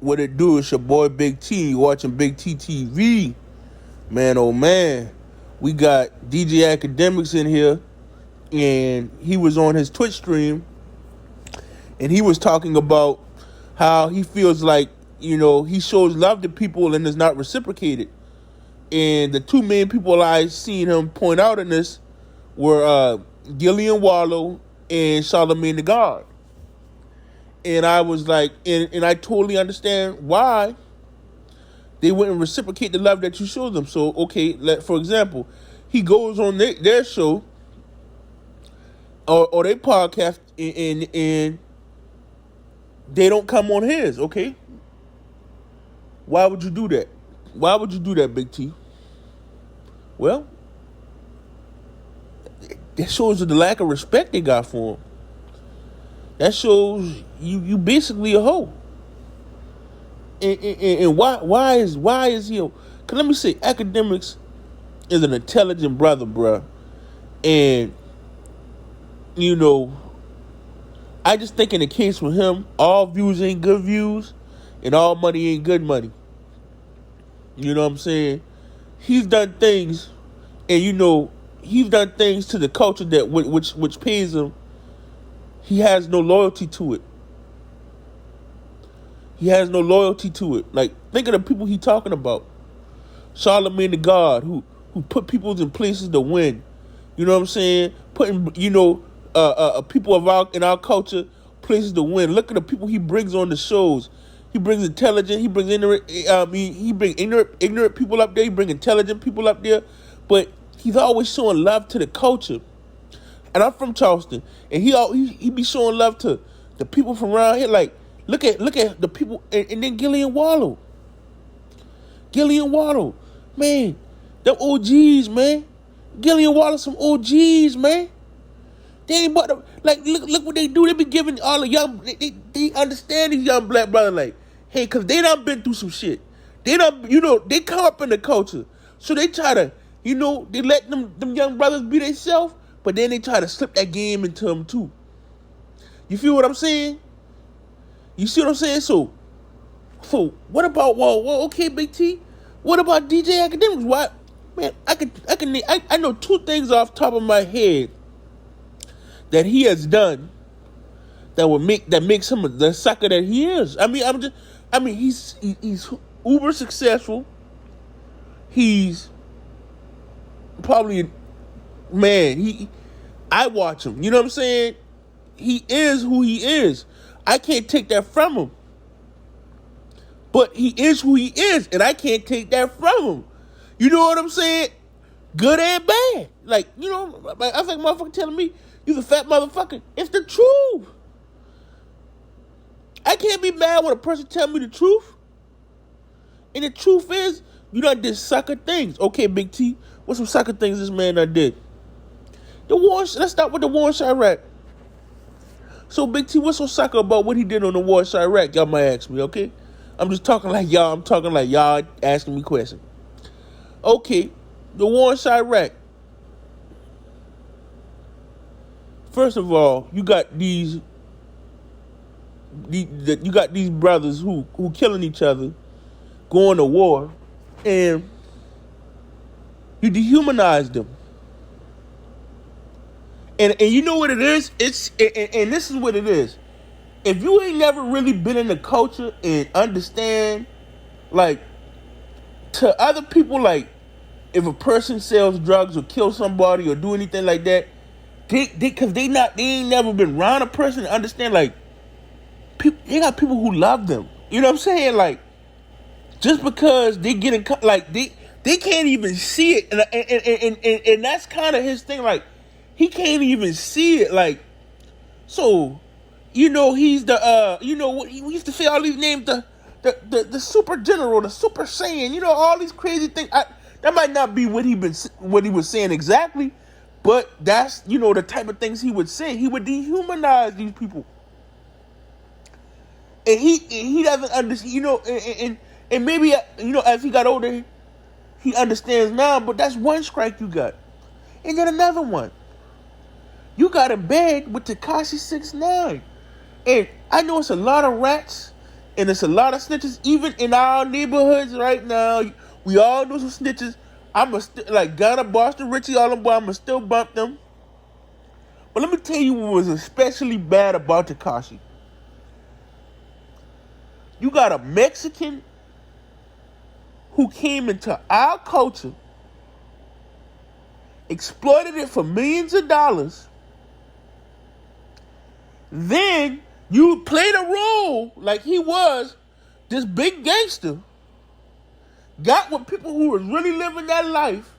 What it do? It's your boy Big T. You watching Big T TV. Man, oh man. We got DJ Akademiks in here. And he was on his Twitch stream. And he was talking about how he feels like, he shows love to people and is not reciprocated. And the two main people I seen him point out in this were Gillie and Wallo and Charlemagne the God. And I was like, and I totally understand why they wouldn't reciprocate the love that you show them. So, okay, for example, he goes on their show or their podcast and they don't come on his, okay? Why would you do that? Why would you do that, Big T? Well, that shows the lack of respect they got for him. That shows you basically a hoe. And why is he? Cause let me say, Akademiks is an intelligent brother, bruh. And I just think in the case with him, all views ain't good views, and all money ain't good money. You know what I'm saying? He's done things, and he's done things to the culture that which pays him. He has no loyalty to it. He has no loyalty to it. Like, think of the people he talking about. Charlemagne the God, who put people in places to win. You know what I'm saying? Putting, people in our culture places to win. Look at the people he brings on the shows. He brings intelligent, he brings ignorant, he brings ignorant people up there, he brings intelligent people up there. But he's always showing love to the culture. And I'm from Charleston, and he be showing love to the people from around here. Like, look at the people, and then Gillie and Wallo. Gillie and Wallo, man, them OGs, man. Gillie and Wallo, some OGs, man. They ain't but look what they do. They be giving all the young, they understand these young black brothers, like, hey, cause they done been through some shit. They done, they come up in the culture, so they try to, they let them young brothers be themselves. But then they try to slip that game into them too. You feel what I'm saying? You see what I'm saying? So what about Wallo? Okay, Big T. What about DJ Akademiks? Why, man? I know two things off the top of my head that he has done that makes him the sucker that he is. He's uber successful. He's probably, man, I watch him. You know what I'm saying? He is who he is. I can't take that from him. But he is who he is, and I can't take that from him. You know what I'm saying? Good and bad. Like, I think motherfucker telling me, you a fat motherfucker. It's the truth. I can't be mad when a person tell me the truth. And the truth is, you done did sucker things. Okay, Big T, what's some sucker things this man done did? Let's start with the war in Iraq. So, Big T, what's so sucker about what he did on the war in Iraq? Y'all might ask me, okay? I'm just talking like y'all. I'm talking like y'all asking me questions. Okay, the war in Iraq. First of all, you got these brothers who killing each other, going to war, and you dehumanize them. And you know what it is? And this is what it is. If you ain't never really been in the culture and understand, like, to other people, like, if a person sells drugs or kills somebody or do anything like that, they ain't never been around a person to understand, like, they got people who love them. You know what I'm saying? Like, just because they get in, like, they can't even see it, and that's kind of his thing. Like, he can't even see it. Like, so, he's the we used to say all these names, the super general, the super saiyan, all these crazy things. That might not be what he was saying exactly, but that's the type of things he would say. He would dehumanize these people, and he doesn't understand. And maybe as he got older, he understands now. But that's one strike you got, and then another one. You got in bed with Tekashi 6ix9ine. And I know it's a lot of rats And it's a lot of snitches, even in our neighborhoods right now. We all know some snitches. Like Ghana, Boston, Richie, all them boys, I'ma still bump them. But let me tell you what was especially bad about Tekashi. You got a Mexican who came into our culture, exploited it for millions of dollars. Then you played a role like he was this big gangster. Got with people who was really living that life.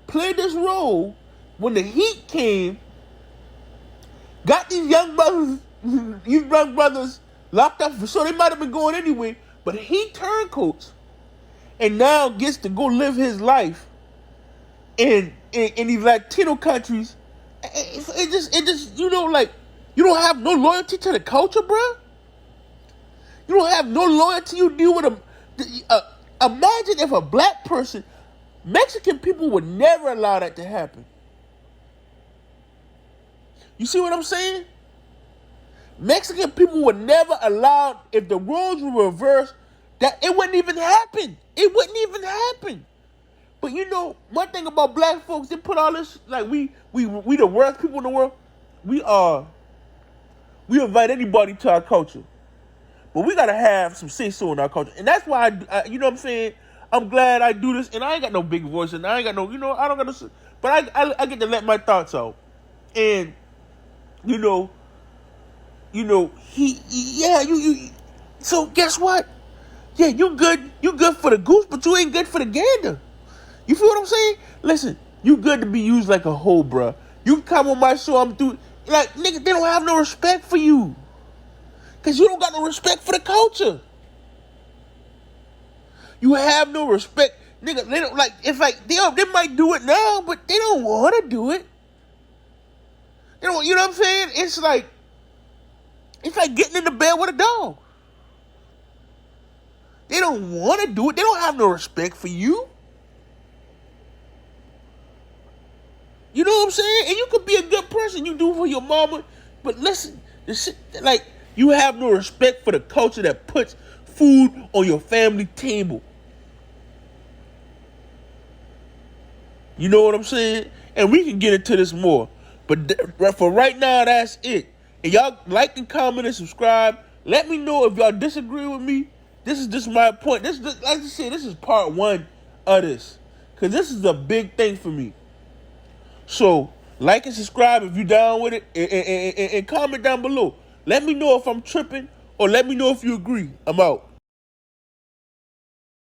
Played this role. When the heat came, got these young brothers locked up for sure. They might have been going anyway, but he turncoats and now gets to go live his life in these Latino countries. It just like, you don't have no loyalty to the culture, bro. You don't have no loyalty. You deal with them. Imagine if a black person, Mexican people would never allow that to happen. You see what I'm saying? Mexican people would never allow, if the roles were reversed, that it wouldn't even happen. It wouldn't even happen. But you know, one thing about black folks, they put all this, like we the worst people in the world. We invite anybody to our culture. But we gotta have some say-so in our culture. And that's why, you know what I'm saying? I'm glad I do this, and I ain't got no big voice, and I ain't got no, I don't got no, but I get to let my thoughts out. And you so guess what? Yeah, you good for the goose, but you ain't good for the gander. You feel what I'm saying? Listen, you good to be used like a hoe, bruh. You can come on my show, I'm through, like, nigga, they don't have no respect for you. Cause you don't got no respect for the culture. You have no respect. Nigga, they don't, like, it's like, they might do it now, but they don't want to do it. They don't, you know what I'm saying? It's like getting in the bed with a dog. They don't want to do it. They don't have no respect for you. You know what I'm saying? And you could be a good person. You do for your mama. But listen, this shit, like, you have no respect for the culture that puts food on your family table. You know what I'm saying? And we can get into this more. But for right now, that's it. And y'all like and comment and subscribe. Let me know if y'all disagree with me. This is just my point. Like I said, this is part 1 of this. Because this is a big thing for me. So, like and subscribe if you're down with it. And comment down below. Let me know if I'm tripping or let me know if you agree. I'm out.